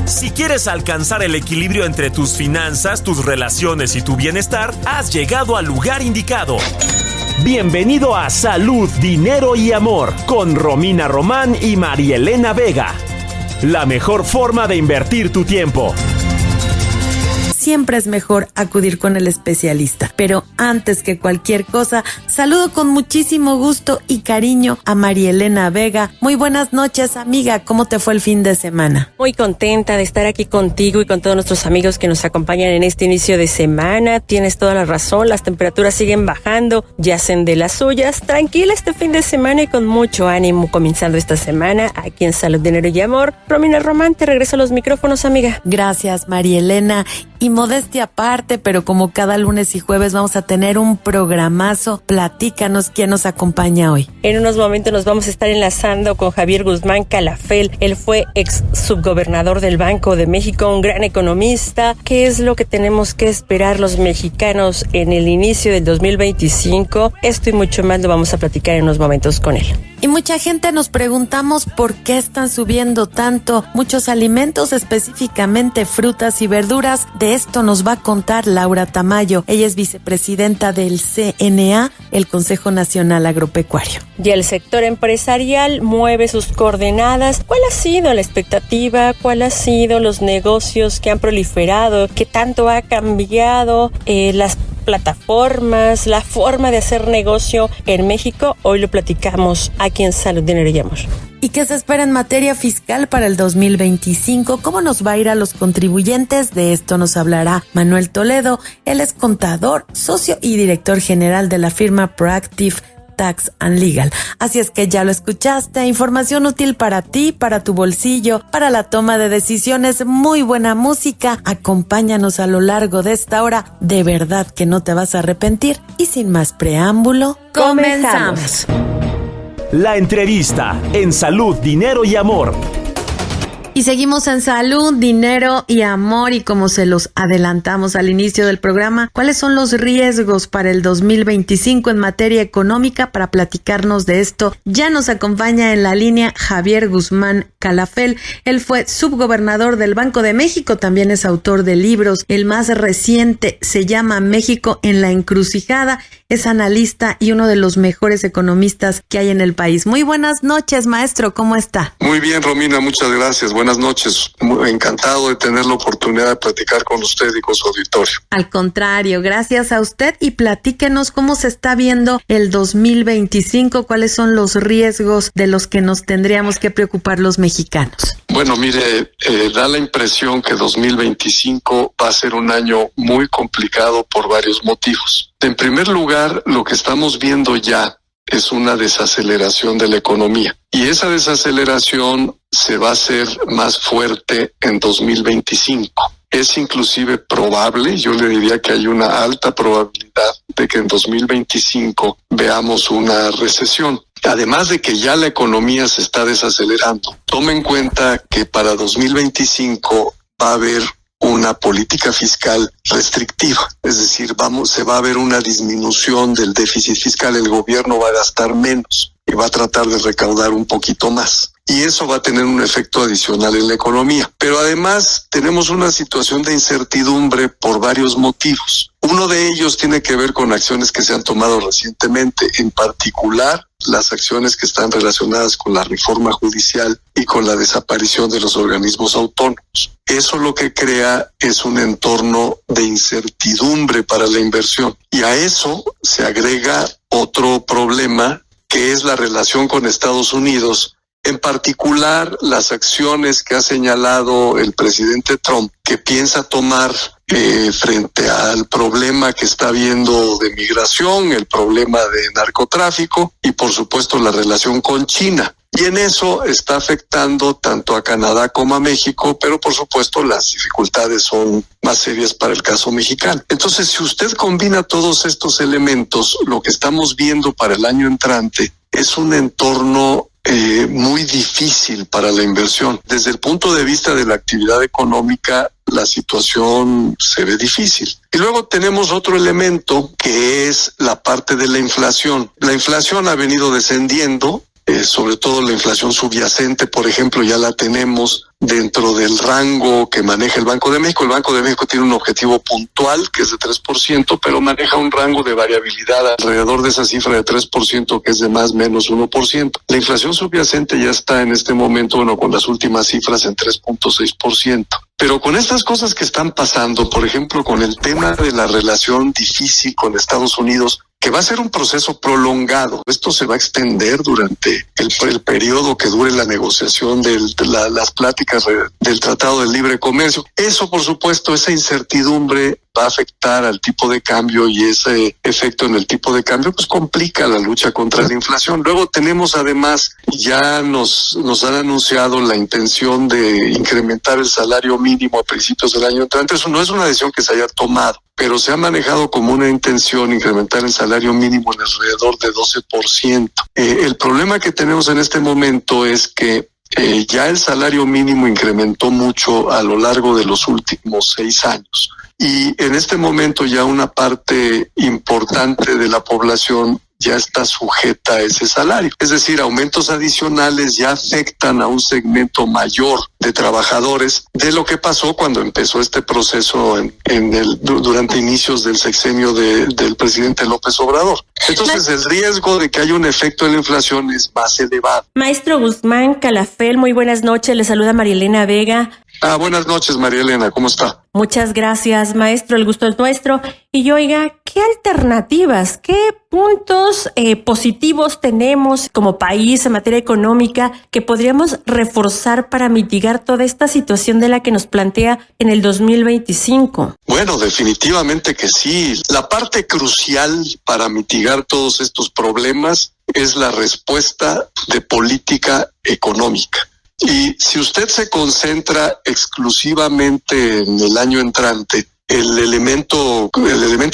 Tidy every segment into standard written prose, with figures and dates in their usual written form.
Si quieres alcanzar el equilibrio entre tus finanzas, tus relaciones y tu bienestar, has llegado al lugar indicado. Bienvenido a Salud, Dinero y Amor con Romina Román y Marielena Vega. La mejor forma de invertir tu tiempo. Siempre es mejor acudir con el especialista. Pero antes que cualquier cosa, saludo con muchísimo gusto y cariño a Marielena Vega. Muy buenas noches, amiga. ¿Cómo te fue el fin de semana? Muy contenta de estar aquí contigo y con todos nuestros amigos que nos acompañan en este inicio de semana. Tienes toda la razón, las temperaturas siguen bajando, ya hacen de las suyas. Tranquila este fin de semana y con mucho ánimo comenzando esta semana aquí en Salud, Dinero y Amor. Romina Román, te regreso a los micrófonos, amiga. Gracias, Marielena. Y modestia aparte, pero como cada lunes y jueves vamos a tener un programazo, platícanos quién nos acompaña hoy. En unos momentos nos vamos a estar enlazando con Javier Guzmán Calafel. Él fue ex subgobernador del Banco de México, un gran economista. ¿Qué es lo que tenemos que esperar los mexicanos en el inicio del 2025? Esto y mucho más lo vamos a platicar en unos momentos con él. Y mucha gente nos preguntamos por qué están subiendo tanto muchos alimentos, específicamente frutas y verduras. De esto nos va a contar Laura Tamayo. Ella es vicepresidenta del CNA, el Consejo Nacional Agropecuario. Y el sector empresarial mueve sus coordenadas. ¿Cuál ha sido la expectativa? ¿Cuál ha sido los negocios que han proliferado? ¿Qué tanto ha cambiado las plataformas, la forma de hacer negocio en México? Hoy lo platicamos aquí en Salud, Dinero y Amor. ¿Y qué se espera en materia fiscal para el 2025? ¿Cómo nos va a ir a los contribuyentes? De esto nos hablará Manuel Toledo. Él es contador, socio y director general de la firma Proactive Tax and Legal. Así es que ya lo escuchaste, información útil para ti, para tu bolsillo, para la toma de decisiones, muy buena música. Acompáñanos a lo largo de esta hora, de verdad que no te vas a arrepentir. Y sin más preámbulo, comenzamos. La entrevista en Salud, Dinero y Amor. Y seguimos en Salud, Dinero y Amor, y como se los adelantamos al inicio del programa, ¿cuáles son los riesgos para el 2025 en materia económica? Para platicarnos de esto, ya nos acompaña en la línea Javier Guzmán Calafel. Él fue subgobernador del Banco de México, también es autor de libros. El más reciente se llama México en la encrucijada. Es analista y uno de los mejores economistas que hay en el país. Muy buenas noches, maestro, ¿cómo está? Muy bien, Romina, muchas gracias. Buenas noches. Muy encantado de tener la oportunidad de platicar con usted y con su auditorio. Al contrario, gracias a usted, y platíquenos cómo se está viendo el 2025, cuáles son los riesgos de los que nos tendríamos que preocupar los mexicanos. Bueno, mire, da la impresión que 2025 va a ser un año muy complicado por varios motivos. En primer lugar, lo que estamos viendo ya es una desaceleración de la economía. Y esa desaceleración se va a hacer más fuerte en 2025. Es inclusive probable, yo le diría que hay una alta probabilidad de que en 2025 veamos una recesión. Además de que ya la economía se está desacelerando, tome en cuenta que para 2025 va a haber una política fiscal restrictiva, es decir, se va a ver una disminución del déficit fiscal, el gobierno va a gastar menos y va a tratar de recaudar un poquito más. Y eso va a tener un efecto adicional en la economía. Pero además tenemos una situación de incertidumbre por varios motivos. Uno de ellos tiene que ver con acciones que se han tomado recientemente, en particular las acciones que están relacionadas con la reforma judicial y con la desaparición de los organismos autónomos. Eso lo que crea es un entorno de incertidumbre para la inversión. Y a eso se agrega otro problema, que es la relación con Estados Unidos, en particular las acciones que ha señalado el presidente Trump, que piensa tomar frente al problema que está habiendo de migración, el problema de narcotráfico y por supuesto la relación con China. Y en eso está afectando tanto a Canadá como a México, pero por supuesto las dificultades son más serias para el caso mexicano. Entonces, si usted combina todos estos elementos, lo que estamos viendo para el año entrante es un entorno muy difícil para la inversión. Desde el punto de vista de la actividad económica, la situación se ve difícil. Y luego tenemos otro elemento que es la parte de la inflación. La inflación ha venido descendiendo sobre todo la inflación subyacente, por ejemplo, ya la tenemos dentro del rango que maneja el Banco de México. El Banco de México tiene un objetivo puntual que es de 3%, pero maneja un rango de variabilidad alrededor de esa cifra de 3%, que es de más o menos 1%. La inflación subyacente ya está en este momento, con las últimas cifras en 3.6%. Pero con estas cosas que están pasando, por ejemplo, con el tema de la relación difícil con Estados Unidos, que va a ser un proceso prolongado. Esto se va a extender durante el periodo que dure la negociación de las pláticas del Tratado de Libre Comercio. Eso, por supuesto, esa incertidumbre va a afectar al tipo de cambio, y ese efecto en el tipo de cambio pues complica la lucha contra la inflación. Luego tenemos, además, ya nos han anunciado la intención de incrementar el salario mínimo a principios del año entrante. Eso no es una decisión que se haya tomado, pero se ha manejado como una intención incrementar el salario mínimo en alrededor de 12%. El problema que tenemos en este momento es que ya el salario mínimo incrementó mucho a lo largo de los últimos 6 años. Y en este momento ya una parte importante de la población ya está sujeta a ese salario. Es decir, aumentos adicionales ya afectan a un segmento mayor de trabajadores de lo que pasó cuando empezó este proceso durante inicios del sexenio del presidente López Obrador. Entonces, el riesgo de que haya un efecto de la inflación es más elevado. Maestro Guzmán Calafel, muy buenas noches. Le saluda María Elena Vega. Buenas noches, María Elena, ¿cómo está? Muchas gracias, maestro, el gusto es nuestro. Y oiga, ¿qué alternativas, qué puntos positivos tenemos como país en materia económica que podríamos reforzar para mitigar toda esta situación de la que nos plantea en el 2025? Bueno, definitivamente que sí. La parte crucial para mitigar todos estos problemas es la respuesta de política económica. Y si usted se concentra exclusivamente en el año entrante, el elemento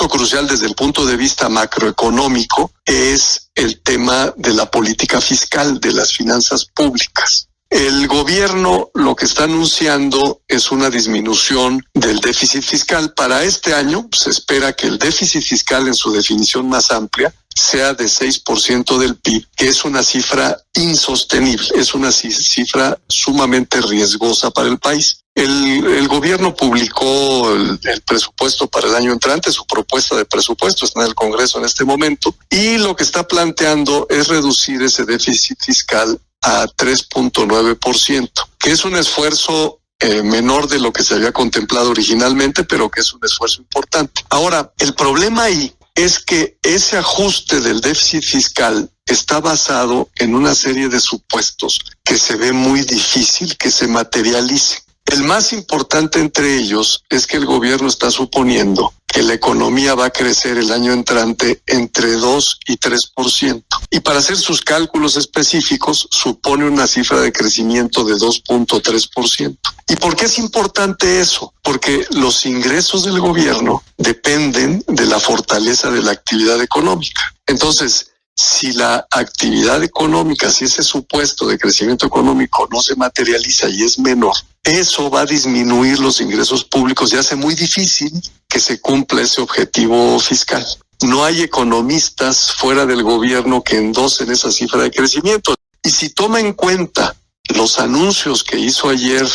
crucial desde el punto de vista macroeconómico es el tema de la política fiscal, de las finanzas públicas. El gobierno lo que está anunciando es una disminución del déficit fiscal. Para este año se espera que el déficit fiscal, en su definición más amplia, sea de 6% del PIB, que es una cifra insostenible, es una cifra sumamente riesgosa para el país. El gobierno publicó el presupuesto para el año entrante, su propuesta de presupuesto está en el Congreso en este momento, y lo que está planteando es reducir ese déficit fiscal a 3.9%, que es un esfuerzo menor de lo que se había contemplado originalmente, pero que es un esfuerzo importante. Ahora, el problema ahí es que ese ajuste del déficit fiscal está basado en una serie de supuestos que se ve muy difícil que se materialicen. El más importante entre ellos es que el gobierno está suponiendo que la economía va a crecer el año entrante entre 2 y 3%. Y para hacer sus cálculos específicos, supone una cifra de crecimiento de 2.3%. ¿Y por qué es importante eso? Porque los ingresos del gobierno dependen de la fortaleza de la actividad económica. Entonces, si la actividad económica, si ese supuesto de crecimiento económico no se materializa y es menor, eso va a disminuir los ingresos públicos y hace muy difícil que se cumpla ese objetivo fiscal. No hay economistas fuera del gobierno que endosen esa cifra de crecimiento. Y si toma en cuenta los anuncios que hizo ayer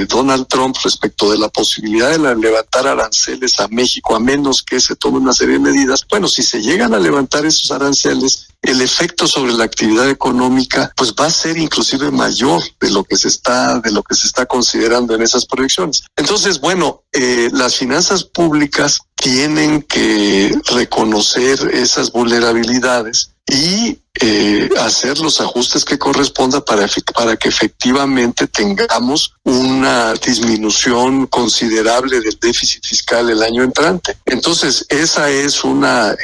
Donald Trump respecto de la posibilidad de levantar aranceles a México, a menos que se tome una serie de medidas, bueno, si se llegan a levantar esos aranceles, el efecto sobre la actividad económica pues va a ser inclusive mayor de lo que se está considerando en esas proyecciones. Entonces, bueno, las finanzas públicas tienen que reconocer esas vulnerabilidades y hacer los ajustes que corresponda para que efectivamente tengamos una disminución considerable del déficit fiscal el año entrante. Entonces, esa es una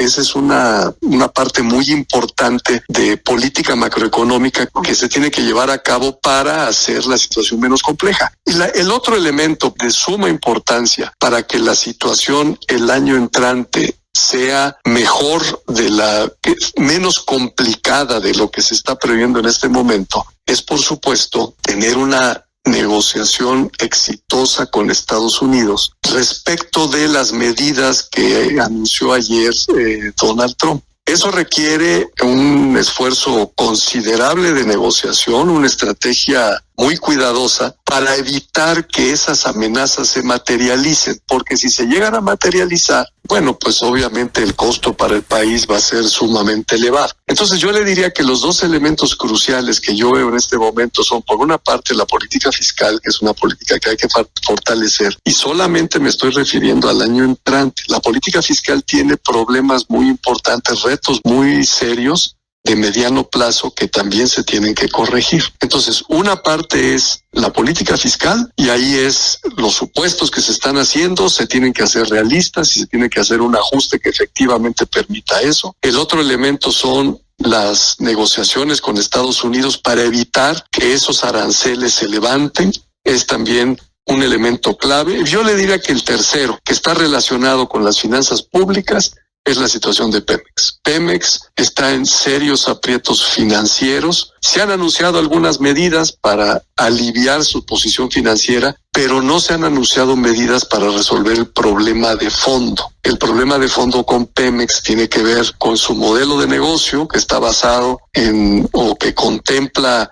parte muy importante de política macroeconómica que se tiene que llevar a cabo para hacer la situación menos compleja. Y el otro elemento de suma importancia para que la situación el año entrante sea mejor, menos complicada de lo que se está previendo en este momento, es por supuesto tener una negociación exitosa con Estados Unidos respecto de las medidas que anunció ayer Donald Trump. Eso requiere un esfuerzo considerable de negociación, una estrategia muy cuidadosa para evitar que esas amenazas se materialicen, porque si se llegan a materializar, bueno, pues obviamente el costo para el país va a ser sumamente elevado. Entonces yo le diría que los dos elementos cruciales que yo veo en este momento son, por una parte, la política fiscal, que es una política que hay que fortalecer, y solamente me estoy refiriendo al año entrante. La política fiscal tiene problemas muy importantes, retos muy serios de mediano plazo que también se tienen que corregir. Entonces, una parte es la política fiscal y ahí es los supuestos que se están haciendo, se tienen que hacer realistas y se tiene que hacer un ajuste que efectivamente permita eso. El otro elemento son las negociaciones con Estados Unidos para evitar que esos aranceles se levanten. Es también un elemento clave. Yo le diría que el tercero, que está relacionado con las finanzas públicas, es la situación de Pemex. Pemex está en serios aprietos financieros. Se han anunciado algunas medidas para aliviar su posición financiera, pero no se han anunciado medidas para resolver el problema de fondo. El problema de fondo con Pemex tiene que ver con su modelo de negocio, que está basado en, o que contempla,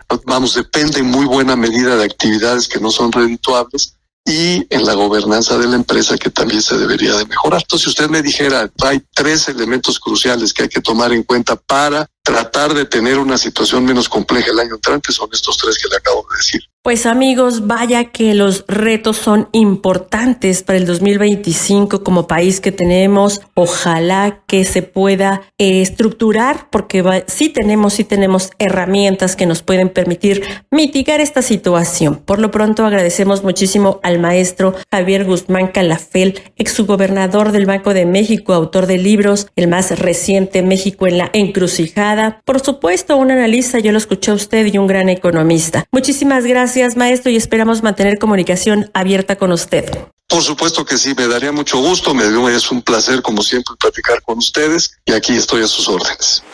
depende en muy buena medida de actividades que no son redituables, y en la gobernanza de la empresa, que también se debería de mejorar. Entonces, si usted me dijera, hay 3 elementos cruciales que hay que tomar en cuenta para tratar de tener una situación menos compleja el año entrante, son estos 3 que le acabo de decir. Pues amigos, vaya que los retos son importantes para el 2025 como país que tenemos. Ojalá que se pueda estructurar, porque sí tenemos herramientas que nos pueden permitir mitigar esta situación. Por lo pronto agradecemos muchísimo al maestro Javier Guzmán Calafel, exgobernador del Banco de México, autor de libros, el más reciente, México en la Encrucijada. Por supuesto, un analista, yo lo escuché a usted, y un gran economista. Muchísimas gracias, maestro, y esperamos mantener comunicación abierta con usted. Por supuesto que sí, me daría mucho gusto, es un placer como siempre platicar con ustedes y aquí estoy a sus órdenes.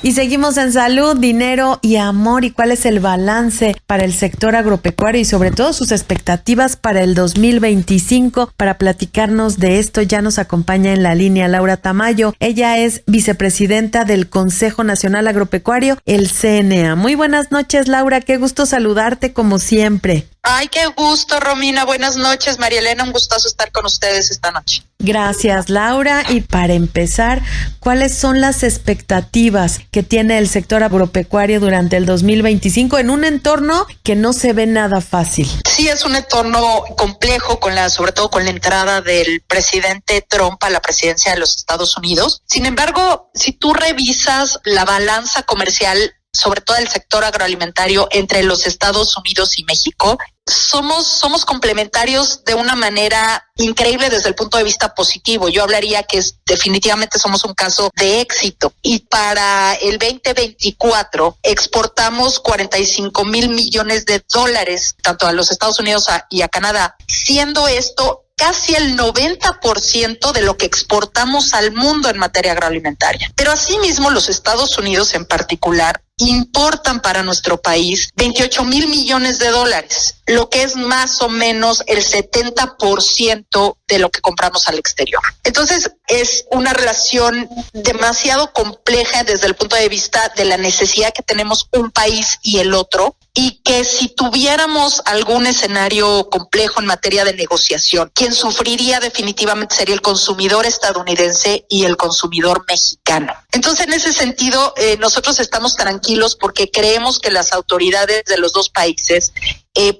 Y seguimos en salud, dinero y amor. ¿Y cuál es el balance para el sector agropecuario y sobre todo sus expectativas para el 2025? Para platicarnos de esto ya nos acompaña en la línea Laura Tamayo. Ella es vicepresidenta del Consejo Nacional Agropecuario, el CNA. Muy buenas noches, Laura. Qué gusto saludarte como siempre. Ay, qué gusto, Romina. Buenas noches, María Elena. Un gustazo estar con ustedes esta noche. Gracias, Laura. Y para empezar, ¿cuáles son las expectativas que tiene el sector agropecuario durante el 2025 en un entorno que no se ve nada fácil? Sí, es un entorno complejo, sobre todo con la entrada del presidente Trump a la presidencia de los Estados Unidos. Sin embargo, si tú revisas la balanza comercial, sobre todo el sector agroalimentario entre los Estados Unidos y México, somos complementarios de una manera increíble desde el punto de vista positivo. Yo hablaría que definitivamente somos un caso de éxito. Y para el 2024 exportamos 45 mil millones de dólares, tanto a los Estados Unidos y a Canadá, siendo esto casi el 90% de lo que exportamos al mundo en materia agroalimentaria. Pero asimismo, los Estados Unidos en particular importan para nuestro país 28 mil millones de dólares, lo que es más o menos el 70% de lo que compramos al exterior. Entonces, es una relación demasiado compleja desde el punto de vista de la necesidad que tenemos un país y el otro, y que si tuviéramos algún escenario complejo en materia de negociación, quien sufriría definitivamente sería el consumidor estadounidense y el consumidor mexicano. Entonces, en ese sentido, nosotros estamos tranquilos porque creemos que las autoridades de los dos países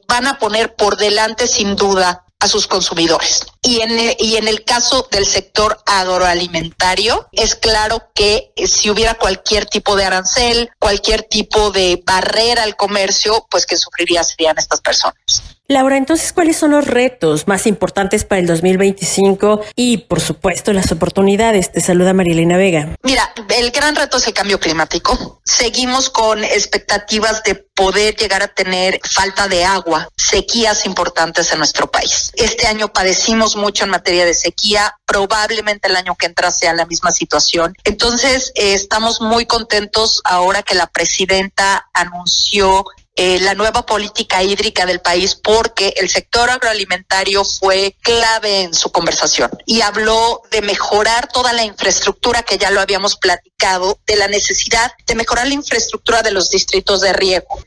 van a poner por delante, sin duda, a sus consumidores. Y en el caso del sector agroalimentario, es claro que si hubiera cualquier tipo de arancel, cualquier tipo de barrera al comercio, pues que serían estas personas. Laura, entonces, ¿cuáles son los retos más importantes para el 2025 y, por supuesto, las oportunidades? Te saluda María Elena Vega. Mira, el gran reto es el cambio climático. Seguimos con expectativas de poder llegar a tener falta de agua, sequías importantes en nuestro país. Este año padecimos mucho en materia de sequía, probablemente el año que entra sea la misma situación. Entonces, estamos muy contentos ahora que la presidenta anunció la nueva política hídrica del país, porque el sector agroalimentario fue clave en su conversación y habló de mejorar toda la infraestructura, que ya lo habíamos platicado, de la necesidad de mejorar la infraestructura de los distritos de riego.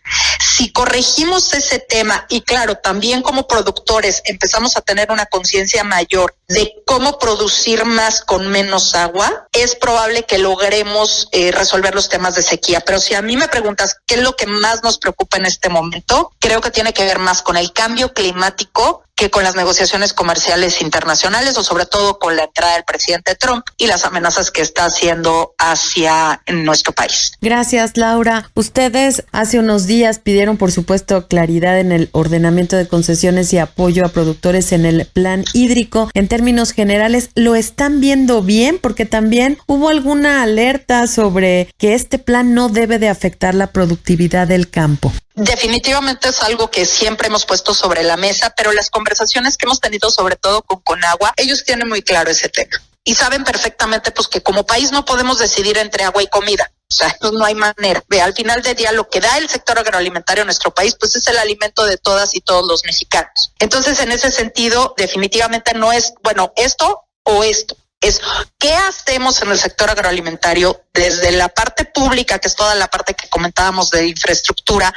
Si corregimos ese tema y claro, también como productores empezamos a tener una conciencia mayor de cómo producir más con menos agua, es probable que logremos resolver los temas de sequía. Pero si a mí me preguntas qué es lo que más nos preocupa en este momento, creo que tiene que ver más con el cambio climático que con las negociaciones comerciales internacionales, o sobre todo con la entrada del presidente Trump y las amenazas que está haciendo hacia nuestro país. Gracias, Laura. Ustedes hace unos días pidieron, por supuesto, claridad en el ordenamiento de concesiones y apoyo a productores en el plan hídrico. En términos generales, ¿lo están viendo bien? Porque también hubo alguna alerta sobre que este plan no debe de afectar la productividad del campo. Definitivamente es algo que siempre hemos puesto sobre la mesa, pero las conversaciones que hemos tenido, sobre todo con Conagua, ellos tienen muy claro ese tema y saben perfectamente pues que como país no podemos decidir entre agua y comida. O sea, no hay manera. Al final del día lo que da el sector agroalimentario en nuestro país pues es el alimento de todas y todos los mexicanos. Entonces, en ese sentido, definitivamente no es, bueno, esto o esto. Es qué hacemos en el sector agroalimentario desde la parte pública, que es toda la parte que comentábamos de infraestructura,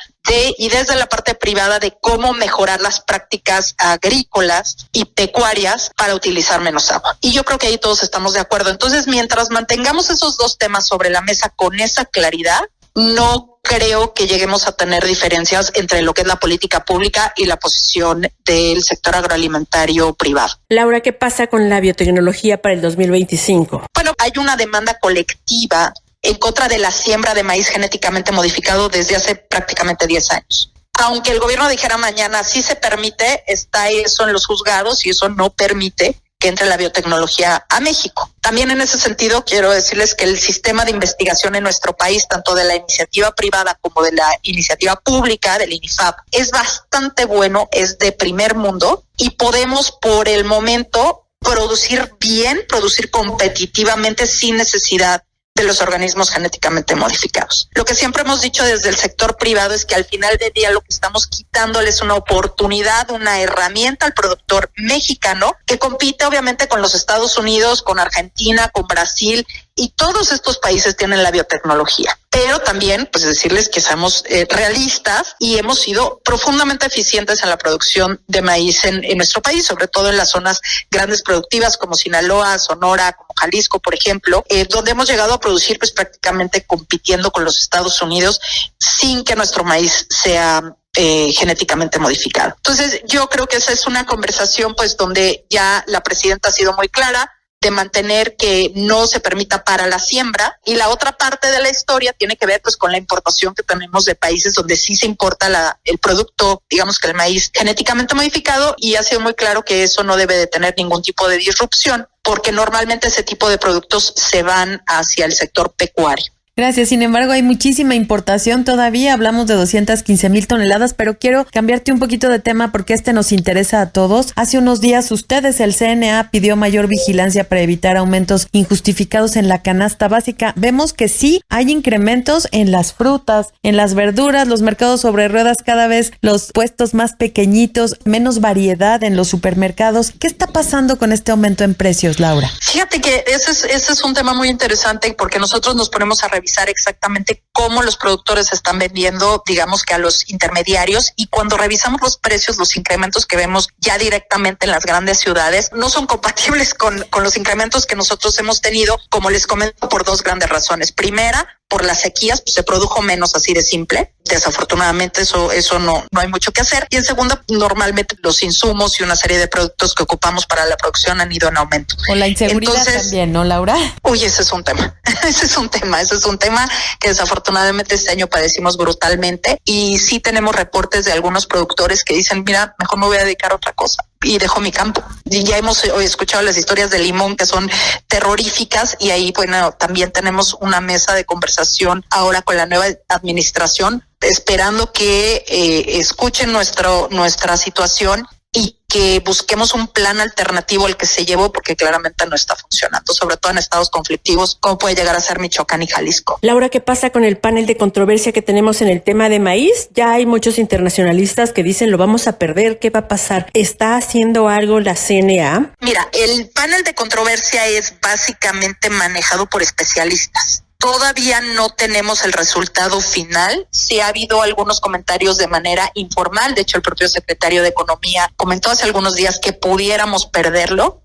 y desde la parte privada de cómo mejorar las prácticas agrícolas y pecuarias para utilizar menos agua. Y yo creo que ahí todos estamos de acuerdo. Entonces, mientras mantengamos esos dos temas sobre la mesa con esa claridad, no creo que lleguemos a tener diferencias entre lo que es la política pública y la posición del sector agroalimentario privado. Laura, ¿qué pasa con la biotecnología para el 2025? Bueno, hay una demanda colectiva en contra de la siembra de maíz genéticamente modificado desde hace prácticamente 10 años. Aunque el gobierno dijera mañana sí se permite, está eso en los juzgados y eso no permite que entre la biotecnología a México. También en ese sentido quiero decirles que el sistema de investigación en nuestro país, tanto de la iniciativa privada como de la iniciativa pública, del INIFAP, es bastante bueno, es de primer mundo y podemos por el momento producir bien, producir competitivamente sin necesidad de los organismos genéticamente modificados. Lo que siempre hemos dicho desde el sector privado es que al final del día lo que estamos quitándole es una oportunidad, una herramienta al productor mexicano que compite obviamente con los Estados Unidos, con Argentina, con Brasil, y todos estos países tienen la biotecnología. Pero también, pues decirles que somos realistas y hemos sido profundamente eficientes en la producción de maíz en nuestro país, sobre todo en las zonas grandes productivas como Sinaloa, Sonora, como Jalisco, por ejemplo, donde hemos llegado a producir pues prácticamente compitiendo con los Estados Unidos sin que nuestro maíz sea genéticamente modificado. Entonces, yo creo que esa es una conversación pues donde ya la presidenta ha sido muy clara de mantener que no se permita para la siembra, y la otra parte de la historia tiene que ver pues con la importación que tenemos de países donde sí se importa el producto, digamos que el maíz genéticamente modificado, y ha sido muy claro que eso no debe de tener ningún tipo de disrupción porque normalmente ese tipo de productos se van hacia el sector pecuario. Gracias. Sin embargo, hay muchísima importación todavía. Hablamos de 215,000 toneladas, pero quiero cambiarte un poquito de tema porque nos interesa a todos. Hace unos días ustedes, el CNA, pidió mayor vigilancia para evitar aumentos injustificados en la canasta básica. Vemos que sí hay incrementos en las frutas, en las verduras, los mercados sobre ruedas, cada vez los puestos más pequeñitos, menos variedad en los supermercados. ¿Qué está pasando con este aumento en precios, Laura? Fíjate que ese es un tema muy interesante porque nosotros nos ponemos a revisar exactamente cómo los productores están vendiendo, digamos que a los intermediarios, y cuando revisamos los precios, los incrementos que vemos ya directamente en las grandes ciudades no son compatibles con los incrementos que nosotros hemos tenido, como les comento, por dos grandes razones. Primera, por las sequías, pues se produjo menos, así de simple. Desafortunadamente eso no hay mucho que hacer. Y en segunda, normalmente los insumos y una serie de productos que ocupamos para la producción han ido en aumento. O la inseguridad también, ¿no, Laura? Uy, ese es un tema. Ese es un tema que desafortunadamente este año padecimos brutalmente, y sí tenemos reportes de algunos productores que dicen, mira, mejor me voy a dedicar a otra cosa y dejo mi campo. Y ya hemos escuchado las historias de limón que son terroríficas, y ahí, bueno, también tenemos una mesa de conversación ahora con la nueva administración, esperando que escuchen nuestra situación y que busquemos un plan alternativo al que se llevó, porque claramente no está funcionando, sobre todo en estados conflictivos, como puede llegar a ser Michoacán y Jalisco. Laura, ¿qué pasa con el panel de controversia que tenemos en el tema de maíz? Ya hay muchos internacionalistas que dicen lo vamos a perder, ¿qué va a pasar? ¿Está haciendo algo la CNA? Mira, el panel de controversia es básicamente manejado por especialistas. Todavía no tenemos el resultado final. Sí ha habido algunos comentarios de manera informal. De hecho, el propio secretario de Economía comentó hace algunos días que pudiéramos perderlo.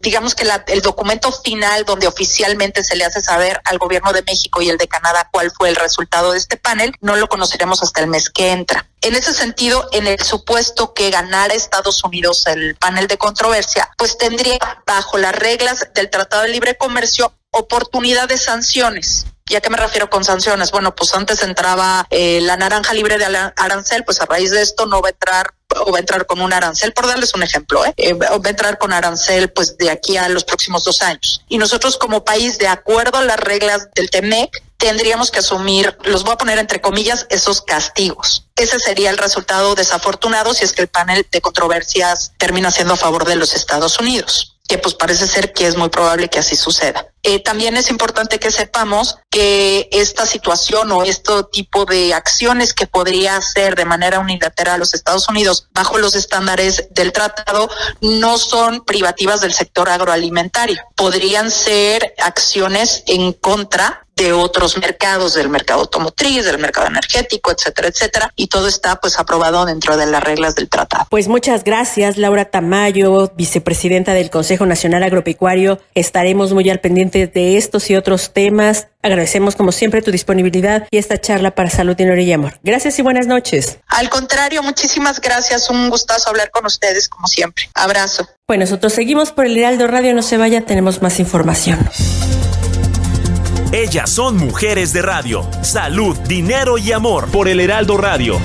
Digamos que el documento final donde oficialmente se le hace saber al gobierno de México y el de Canadá cuál fue el resultado de este panel, no lo conoceremos hasta el mes que entra. En ese sentido, en el supuesto que ganara Estados Unidos el panel de controversia, pues tendría bajo las reglas del Tratado de Libre Comercio oportunidad de sanciones. ¿Y a qué me refiero con sanciones? Bueno, pues antes entraba la naranja libre de arancel, pues a raíz de esto no va a entrar o va a entrar con un arancel, por darles un ejemplo, va a entrar con arancel pues de aquí a los próximos 2 años. Y nosotros como país, de acuerdo a las reglas del TEMEC, tendríamos que asumir, los voy a poner entre comillas, esos castigos. Ese sería el resultado desafortunado si es que el panel de controversias termina siendo a favor de los Estados Unidos, que pues parece ser que es muy probable que así suceda. También es importante que sepamos que esta situación o este tipo de acciones que podría hacer de manera unilateral los Estados Unidos bajo los estándares del tratado no son privativas del sector agroalimentario. Podrían ser acciones en contra de otros mercados, del mercado automotriz, del mercado energético, etcétera, etcétera, y todo está pues aprobado dentro de las reglas del tratado. Pues muchas gracias, Laura Tamayo, vicepresidenta del Consejo Nacional Agropecuario. Estaremos muy al pendiente de estos y otros temas. Agradecemos como siempre tu disponibilidad y esta charla para Salud, Dinero y Amor. Gracias y buenas noches. Al contrario, muchísimas gracias, un gustazo hablar con ustedes como siempre. Abrazo. Pues nosotros seguimos por el Heraldo Radio, no se vaya, tenemos más información. Ellas son mujeres de radio. Salud, dinero y amor por el Heraldo Radio.